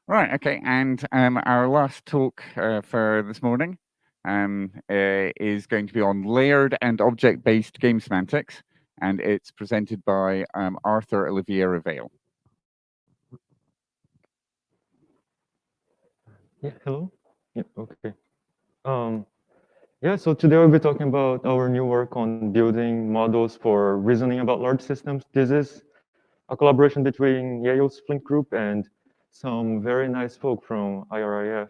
Right, okay, and our last talk for this morning is going to be on layered and object-based game semantics, and it's presented by Arthur Oliveira Vale. Yeah, hello? Yeah, okay. Yeah, so today we'll be talking about our new work on building models for reasoning about large systems. This is a collaboration between Yale's Flink group and some very nice folk from IRIF.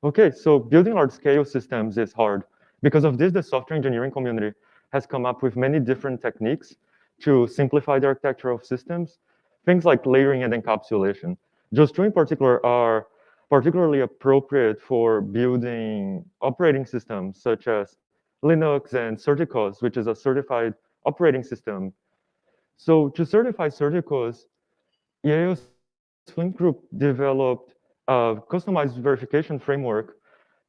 Okay, so building large-scale systems is hard. Because of this, the software engineering community has come up with many different techniques to simplify the architecture of systems. Things like layering and encapsulation. Just two in particular are particularly appropriate for building operating systems such as Linux and Certicos, which is a certified operating system. So to certify Certicos, Yale's Flink group developed a customized verification framework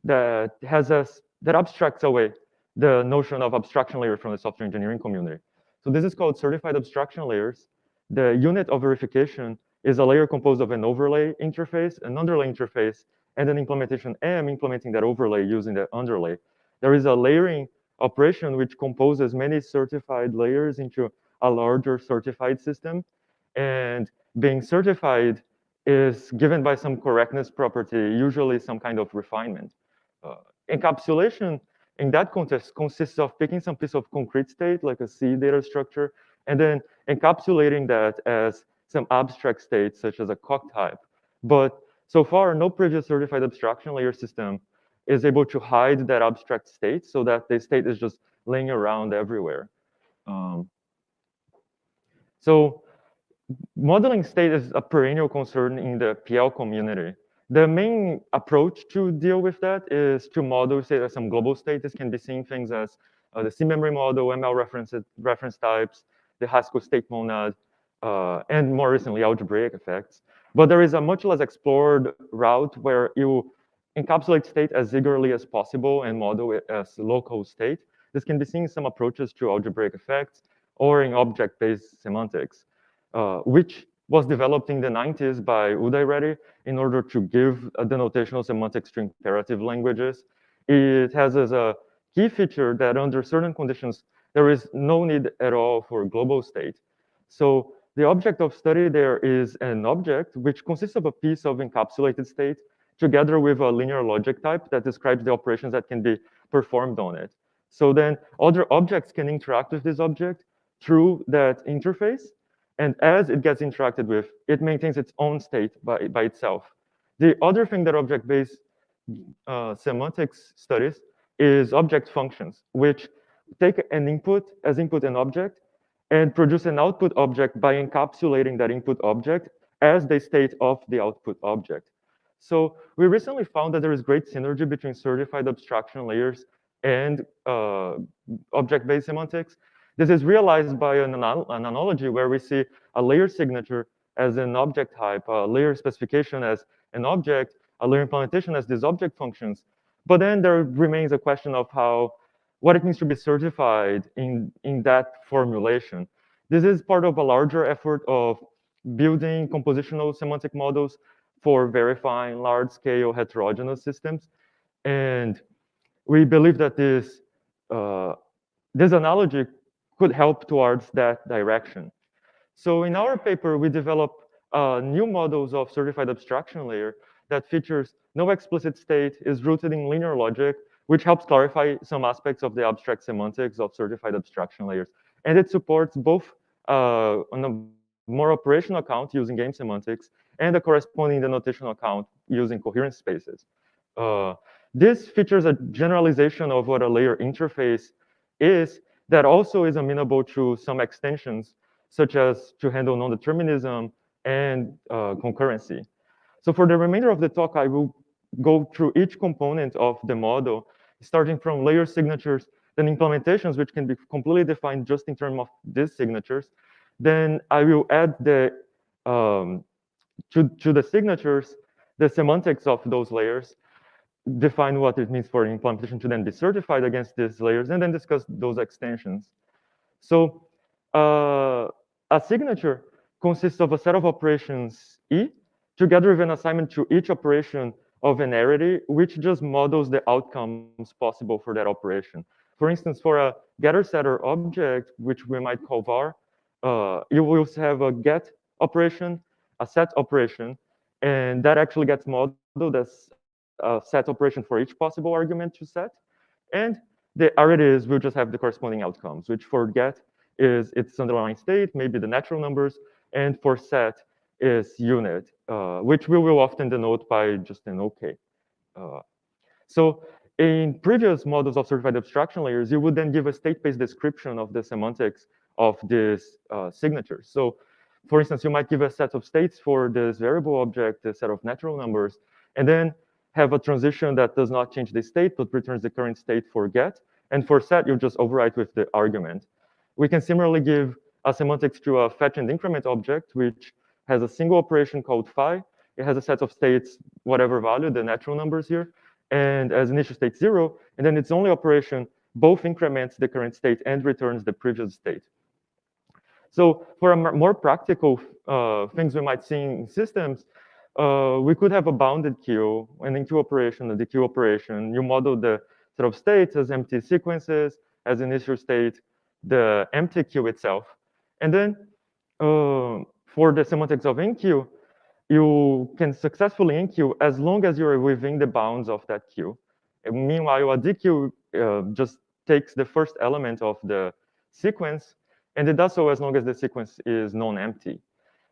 that abstracts away the notion of abstraction layer from the software engineering community. So this is called certified abstraction layers. The unit of verification is a layer composed of an overlay interface, an underlay interface, and an implementation M implementing that overlay using the underlay. There is a layering operation which composes many certified layers into a larger certified system. And being certified is given by some correctness property, usually some kind of refinement. Encapsulation in that context consists of picking some piece of concrete state, like a C data structure, and then encapsulating that as some abstract state, such as a cock type. But so far, no previous certified abstraction layer system is able to hide that abstract state so that the state is just laying around everywhere. Um, so modeling state is a perennial concern in the PL community. The main approach to deal with that is to model, say, as some global state. This can be seen things as the C-memory model, ML reference types, the Haskell state monad, and more recently, algebraic effects. But there is a much less explored route where you encapsulate state as eagerly as possible and model it as local state. This can be seen in some approaches to algebraic effects or in object-based semantics. Which was developed in the 90s by Reddy in order to give the notational semantics to imperative languages. It has as a key feature that under certain conditions, there is no need at all for a global state. So the object of study there is an object which consists of a piece of encapsulated state together with a linear logic type that describes the operations that can be performed on it. So then other objects can interact with this object through that interface. And as it gets interacted with, it maintains its own state by itself. The other thing that object-based semantics studies is object functions, which take an input as input an object and produce an output object by encapsulating that input object as the state of the output object. So we recently found that there is great synergy between certified abstraction layers and object-based semantics. This is realized by an analogy where we see a layer signature as an object type, a layer specification as an object, a layer implementation as these object functions. But then there remains a question of what it means to be certified in that formulation. This is part of a larger effort of building compositional semantic models for verifying large-scale heterogeneous systems. And we believe that this analogy could help towards that direction. So in our paper, we developed new models of certified abstraction layer that features no explicit state, is rooted in linear logic, which helps clarify some aspects of the abstract semantics of certified abstraction layers. And it supports both on a more operational account using game semantics and a corresponding denotational account using coherent spaces. This features a generalization of what a layer interface is that also is amenable to some extensions, such as to handle non-determinism and concurrency. So for the remainder of the talk, I will go through each component of the model, starting from layer signatures, then implementations, which can be completely defined just in terms of these signatures. Then I will add to the signatures, the semantics of those layers, define what it means for implementation to then be certified against these layers, and then discuss those extensions. So a signature consists of a set of operations E together with an assignment to each operation of an array, which just models the outcomes possible for that operation. For instance, for a getter-setter object, which we might call var, you will have a get operation, a set operation, and that actually gets modeled as a set operation for each possible argument to set. And the arrays will just have the corresponding outcomes, which for get is its underlying state, maybe the natural numbers, and for set is unit, which we will often denote by just an OK. So in previous models of certified abstraction layers, you would then give a state-based description of the semantics of this signature. So for instance, you might give a set of states for this variable object, a set of natural numbers, and then have a transition that does not change the state, but returns the current state for get. And for set, you just overwrite with the argument. We can similarly give a semantics to a fetch and increment object, which has a single operation called phi. It has a set of states, whatever value, the natural numbers here, and as initial state 0, and then its only operation both increments the current state and returns the previous state. So for a more practical things we might see in systems, we could have a bounded queue, an enqueue operation, a dequeue operation. You model the set of states as empty sequences, as initial state, the empty queue itself. And then for the semantics of enqueue, you can successfully enqueue as long as you're within the bounds of that queue. And meanwhile, a dequeue just takes the first element of the sequence, and it does so as long as the sequence is non-empty.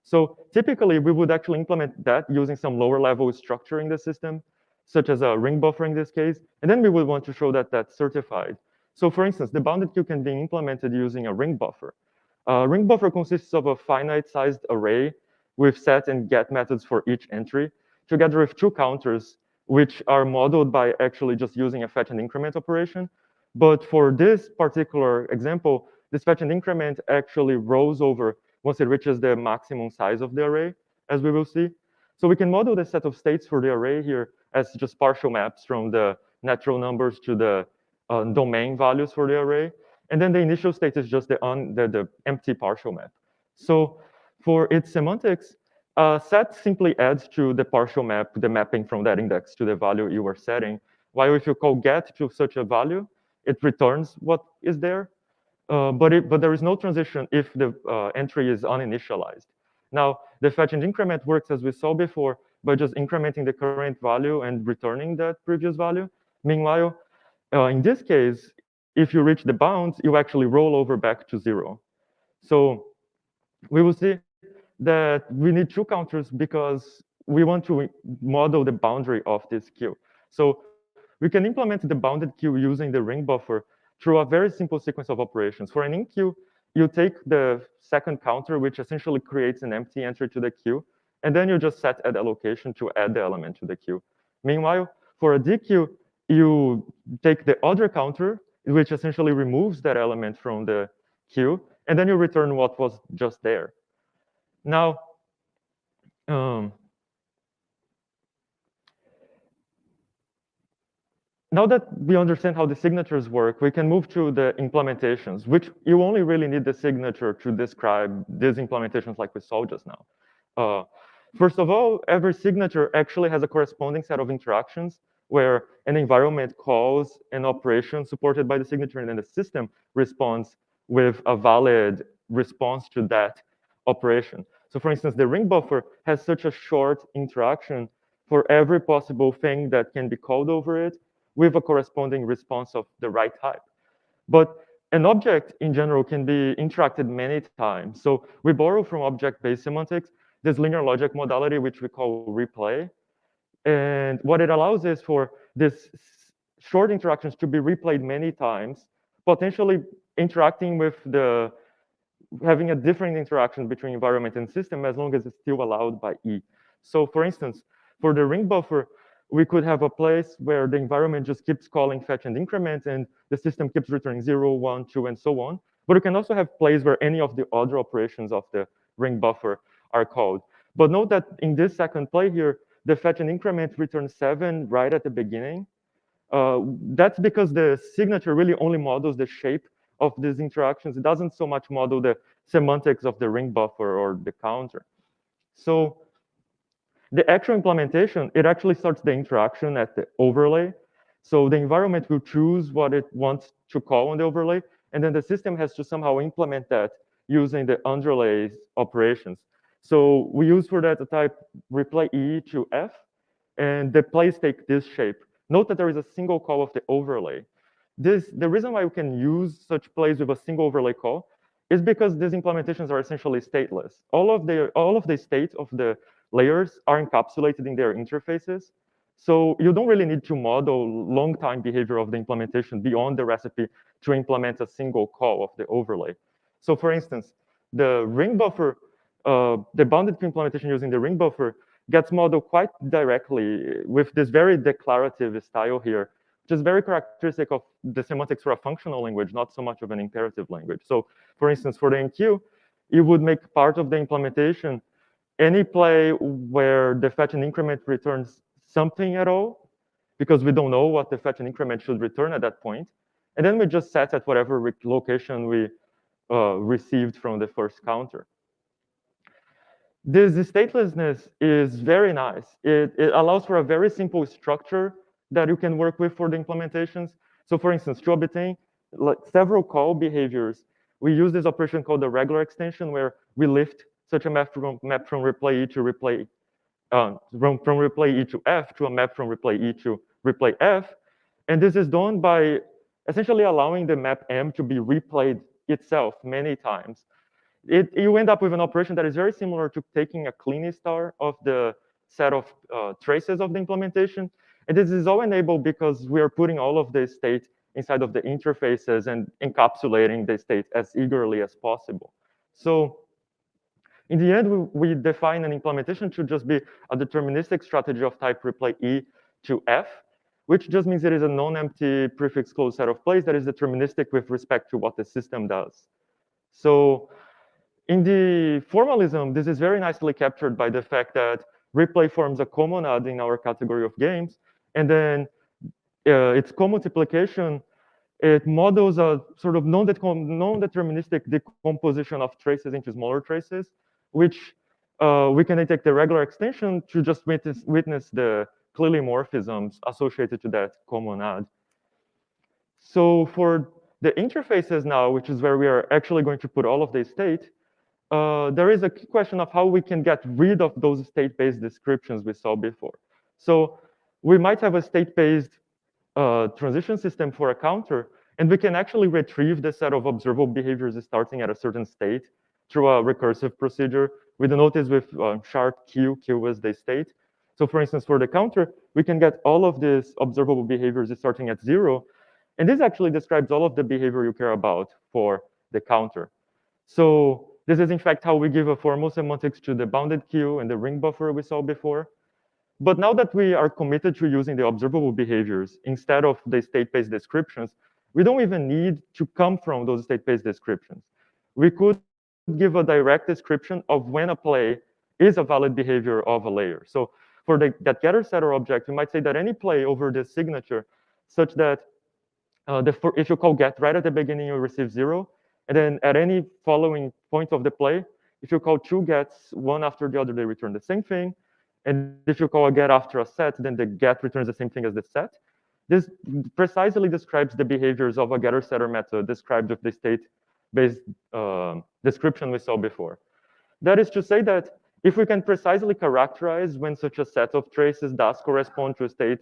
So typically, we would actually implement that using some lower level structure in the system, such as a ring buffer in this case, and then we would want to show that that's certified. So for instance, the bounded queue can be implemented using a ring buffer. A ring buffer consists of a finite-sized array with set and get methods for each entry, together with two counters, which are modeled by actually just using a fetch and increment operation. But for this particular example, this fetch and increment actually rolls over once it reaches the maximum size of the array, as we will see. So we can model the set of states for the array here as just partial maps from the natural numbers to the domain values for the array. And then the initial state is just the empty partial map. So for its semantics, set simply adds to the partial map, the mapping from that index to the value you are setting. While if you call get to such a value, it returns what is there. But there is no transition if the entry is uninitialized. Now, the fetch and increment works as we saw before by just incrementing the current value and returning that previous value. Meanwhile, in this case, if you reach the bounds, you actually roll over back to 0. So we will see that we need two counters because we want to model the boundary of this queue. So we can implement the bounded queue using the ring buffer through a very simple sequence of operations. For an enqueue, you take the second counter, which essentially creates an empty entry to the queue, and then you just set at allocation to add the element to the queue. Meanwhile, for a dequeue, you take the other counter, which essentially removes that element from the queue, and then you return what was just there. Now, now that we understand how the signatures work, we can move to the implementations, which you only really need the signature to describe these implementations like we saw just now. First of all, every signature actually has a corresponding set of interactions where an environment calls an operation supported by the signature, and then the system responds with a valid response to that operation. So for instance, the ring buffer has such a short interaction for every possible thing that can be called over it, with a corresponding response of the right type. But an object in general can be interacted many times. So we borrow from object-based semantics this linear logic modality, which we call replay. And what it allows is for this short interactions to be replayed many times, potentially interacting with having a different interaction between environment and system as long as it's still allowed by E. So for instance, for the ring buffer, we could have a place where the environment just keeps calling fetch and increment, and the system keeps returning 0, 1, 2, and so on. But we can also have places where any of the other operations of the ring buffer are called. But note that in this second play here, the fetch and increment returns 7 right at the beginning. That's because the signature really only models the shape of these interactions. It doesn't so much model the semantics of the ring buffer or the counter. So The actual implementation, it actually starts the interaction at the overlay. So the environment will choose what it wants to call on the overlay, and then the system has to somehow implement that using the underlay operations. So we use for that the type replay E to F, and the plays take this shape. Note that there is a single call of the overlay. The reason why we can use such plays with a single overlay call is because these implementations are essentially stateless. All of the states of the layers are encapsulated in their interfaces. So you don't really need to model long-time behavior of the implementation beyond the recipe to implement a single call of the overlay. So for instance, the ring buffer, the bounded queue implementation using the ring buffer gets modeled quite directly with this very declarative style here, which is very characteristic of the semantics for a functional language, not so much of an imperative language. So for instance, for the enqueue, you would make part of the implementation any play where the fetch and increment returns something at all, because we don't know what the fetch and increment should return at that point. And then we just set at whatever location we received from the first counter. This statelessness is very nice. It allows for a very simple structure that you can work with for the implementations. So for instance, to obtain several call behaviors, we use this operation called the regular extension, where we lift such a map from replay E to replay, from replay E to F to a map from replay E to replay F. And this is done by essentially allowing the map M to be replayed itself many times. You end up with an operation that is very similar to taking a clean star of the set of traces of the implementation. And this is all enabled because we are putting all of the state inside of the interfaces and encapsulating the state as eagerly as possible. So in the end, we define an implementation to just be a deterministic strategy of type replay E to F, which just means it is a non-empty prefix closed set of plays that is deterministic with respect to what the system does. So in the formalism, this is very nicely captured by the fact that replay forms a commonad in our category of games, and then its co-multiplication, it models a sort of non-deterministic decomposition of traces into smaller traces, which we can then take the regular extension to just witness the clearly morphisms associated to that commonad. So for the interfaces now, which is where we are actually going to put all of the state, there is a key question of how we can get rid of those state-based descriptions we saw before. So we might have a state-based transition system for a counter, and we can actually retrieve the set of observable behaviors starting at a certain state through a recursive procedure. We denote this with chart Q. Q is the state. So for instance, for the counter, we can get all of these observable behaviors starting at 0. And this actually describes all of the behavior you care about for the counter. So this is, in fact, how we give a formal semantics to the bounded queue and the ring buffer we saw before. But now that we are committed to using the observable behaviors instead of the state-based descriptions, we don't even need to come from those state-based descriptions. We could give a direct description of when a play is a valid behavior of a layer. So for that getter-setter object, we might say that any play over this signature, such that if you call get right at the beginning, you receive 0. And then at any following point of the play, if you call two gets, one after the other, they return the same thing. And if you call a get after a set, then the get returns the same thing as the set. This precisely describes the behaviors of a getter-setter method described with the state-based description we saw before. That is to say that if we can precisely characterize when such a set of traces does correspond to a state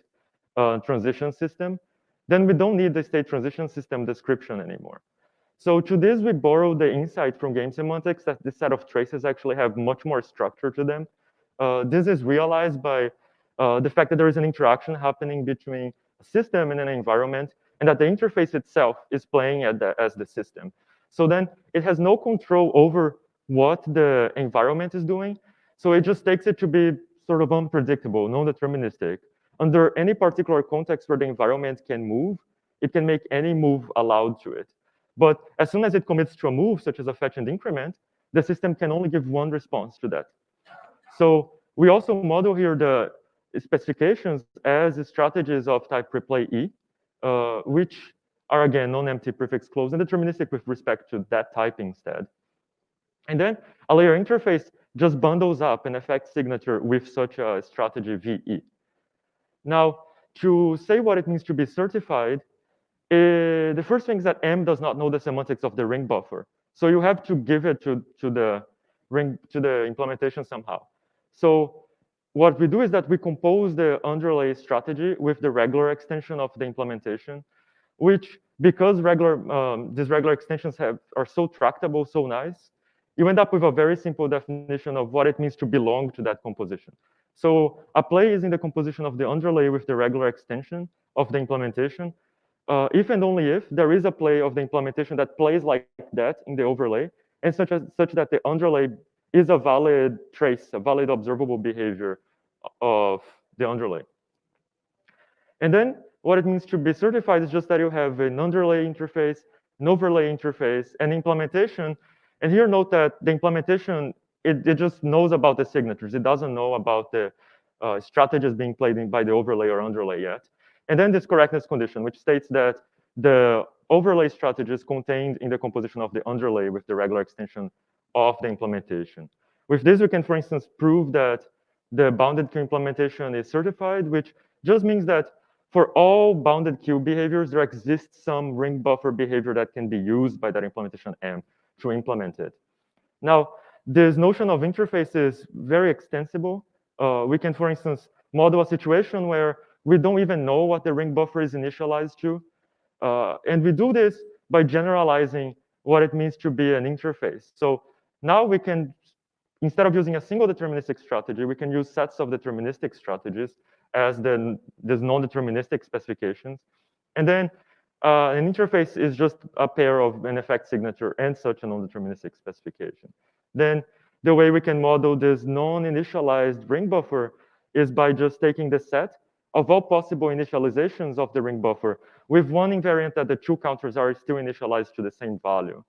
transition system, then we don't need the state transition system description anymore. So to this, we borrow the insight from game semantics that this set of traces actually have much more structure to them. This is realized by the fact that there is an interaction happening between a system and an environment, and that the interface itself is playing as the system. So then it has no control over what the environment is doing. So it just takes it to be sort of unpredictable, non-deterministic. Under any particular context where the environment can move, it can make any move allowed to it. But as soon as it commits to a move, such as a fetch and increment, the system can only give one response to that. So we also model here the specifications as strategies of type replay E, which are, again, non-empty prefix closed and deterministic with respect to that type instead. And then a layer interface just bundles up an effect signature with such a strategy VE. Now, to say what it means to be certified, the first thing is that M does not know the semantics of the ring buffer. So you have to give it to the implementation somehow. So what we do is that we compose the underlay strategy with the regular extension of the implementation, which, because these regular extensions are so tractable, so nice, you end up with a very simple definition of what it means to belong to that composition. So a play is in the composition of the underlay with the regular extension of the implementation, if and only if there is a play of the implementation that plays like that in the overlay, and such that the underlay is a valid trace, a valid observable behavior of the underlay. And then what it means to be certified is just that you have an underlay interface, an overlay interface, and implementation. And here note that the implementation, it just knows about the signatures. It doesn't know about the strategies being played by the overlay or underlay yet. And then this correctness condition, which states that the overlay strategy is contained in the composition of the underlay with the regular extension of the implementation. With this, we can, for instance, prove that the bounded queue implementation is certified, which just means that for all bounded queue behaviors, there exists some ring buffer behavior that can be used by that implementation M to implement it. Now, this notion of interface is very extensible. We can, for instance, model a situation where we don't even know what the ring buffer is initialized to. And we do this by generalizing what it means to be an interface. So now we can, instead of using a single deterministic strategy, we can use sets of deterministic strategies as these non-deterministic specifications. And then an interface is just a pair of an effect signature and such a non-deterministic specification. Then the way we can model this non-initialized ring buffer is by just taking the set of all possible initializations of the ring buffer with one invariant that the two counters are still initialized to the same value.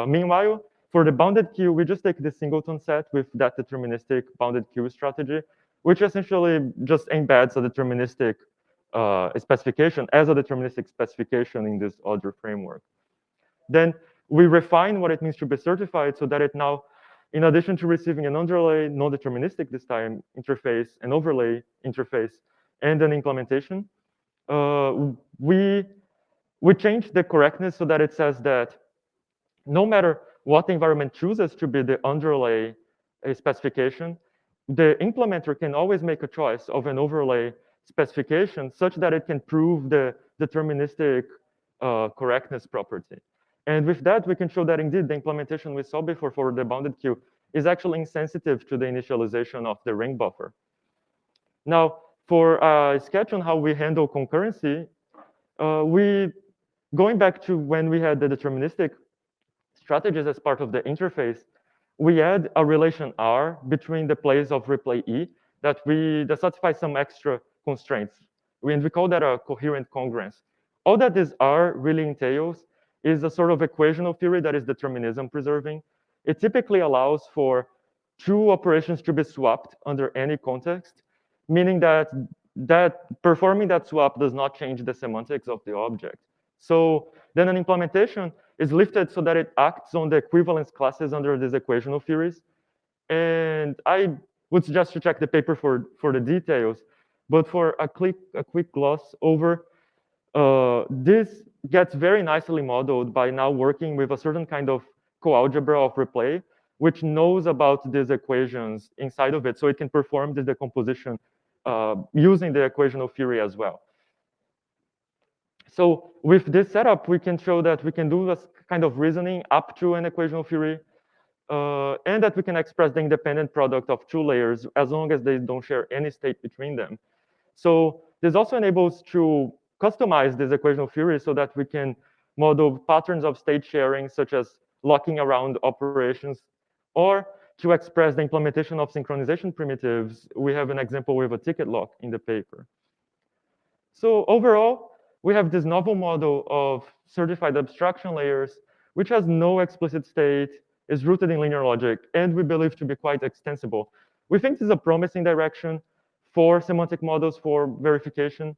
Meanwhile, for the bounded queue, we just take the singleton set with that deterministic bounded queue strategy, which essentially just embeds a deterministic specification as a deterministic specification in this other framework. Then we refine what it means to be certified so that it now, in addition to receiving an underlay, non-deterministic this time, interface, an overlay interface, and an implementation, we change the correctness so that it says that no matter what the environment chooses to be the underlay specification, the implementer can always make a choice of an overlay specification such that it can prove the deterministic correctness property. And with that, we can show that indeed the implementation we saw before for the bounded queue is actually insensitive to the initialization of the ring buffer. Now, for a sketch on how we handle concurrency, going back to when we had the deterministic strategies as part of the interface, we add a relation R between the plays of replay E that satisfies some extra constraints. And we call that a coherent congruence. All that this R really entails is a sort of equational theory that is determinism preserving. It typically allows for two operations to be swapped under any context, meaning that performing that swap does not change the semantics of the object. So then an implementation is lifted so that it acts on the equivalence classes under these equational theories. And I would suggest to check the paper for the details. But for a quick gloss over, this gets very nicely modeled by now working with a certain kind of coalgebra of replay, which knows about these equations inside of it, so it can perform the decomposition using the equational theory as well. So with this setup, we can show that we can do this kind of reasoning up to an equational theory, and that we can express the independent product of two layers as long as they don't share any state between them. So this also enables to customize this equational theory so that we can model patterns of state sharing, such as locking around operations, or to express the implementation of synchronization primitives. We have an example with a ticket lock in the paper. So overall, we have this novel model of certified abstraction layers, which has no explicit state, is rooted in linear logic, and we believe to be quite extensible. We think this is a promising direction for semantic models for verification.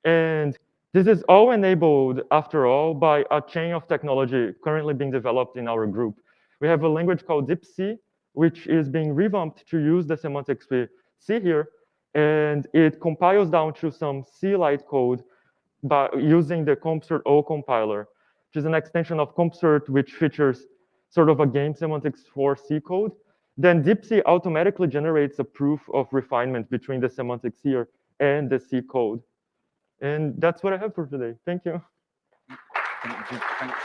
And this is all enabled, after all, by a chain of technology currently being developed in our group. We have a language called DeepC, which is being revamped to use the semantics we see here. And it compiles down to some C-Lite code by using the CompSert O compiler, which is an extension of CompSert, which features sort of a game semantics for C code. Then DeepC automatically generates a proof of refinement between the semantics here and the C code. And that's what I have for today. Thank you. Thanks.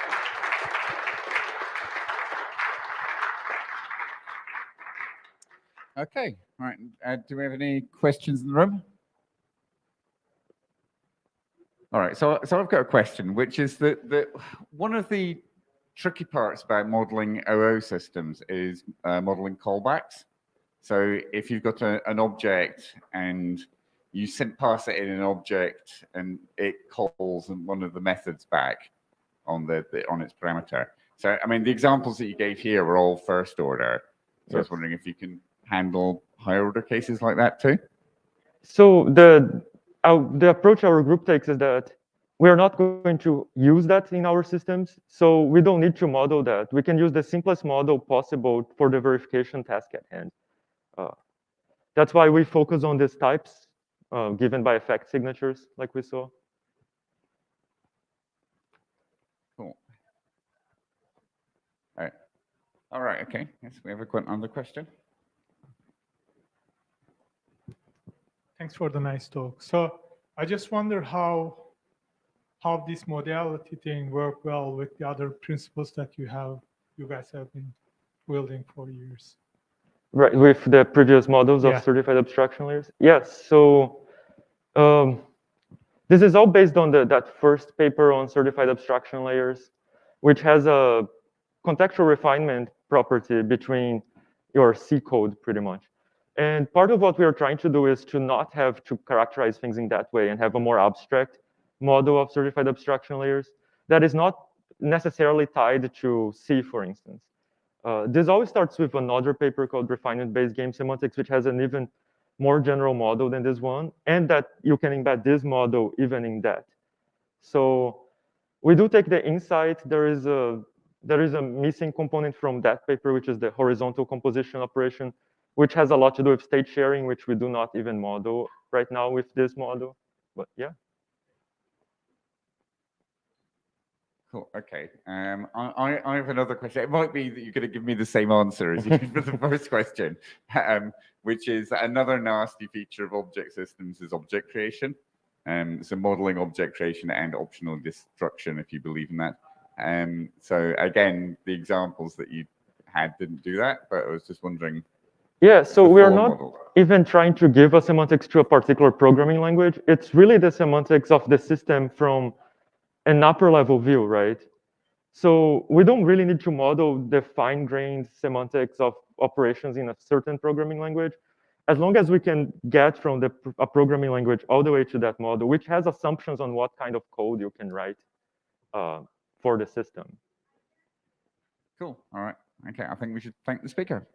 Okay, all right. Do we have any questions in the room? All right, so I've got a question, which is that one of the tricky parts about modeling OO systems is modeling callbacks. So if you've got an object and you pass it in an object and it calls one of the methods back on its parameter. So I mean, the examples that you gave here were all first order. So I was wondering if you can handle higher order cases like that too. So the approach our group takes is that we're not going to use that in our systems. So we don't need to model that. We can use the simplest model possible for the verification task at hand. That's why we focus on these types given by effect signatures, like we saw. Cool. All right, okay. Yes, we have another question. Thanks for the nice talk. So I just wonder how this modality thing work well with the other principles that you guys have been building for years. Right, with the previous models of certified abstraction layers. Yes, so this is all based on that first paper on certified abstraction layers, which has a contextual refinement property between your C code, pretty much. And part of what we are trying to do is to not have to characterize things in that way and have a more abstract model of certified abstraction layers that is not necessarily tied to C, for instance. This always starts with another paper called Refinement-Based Game Semantics, which has an even more general model than this one, and that you can embed this model even in that. So we do take the insight. There is a missing component from that paper, which is the horizontal composition operation, which has a lot to do with state sharing, which we do not even model right now with this model. But yeah. Cool. Okay. I have another question. It might be that you're going to give me the same answer as you did for the first question, which is another nasty feature of object systems is object creation. So modeling object creation and optional destruction, if you believe in that. So again, the examples that you had didn't do that, but I was just wondering. Yeah, so we are not even trying to give a semantics to a particular programming language. It's really the semantics of the system from an upper level view, right? So we don't really need to model the fine-grained semantics of operations in a certain programming language, as long as we can get from a programming language all the way to that model, which has assumptions on what kind of code you can write for the system. Cool. All right. Okay, I think we should thank the speaker.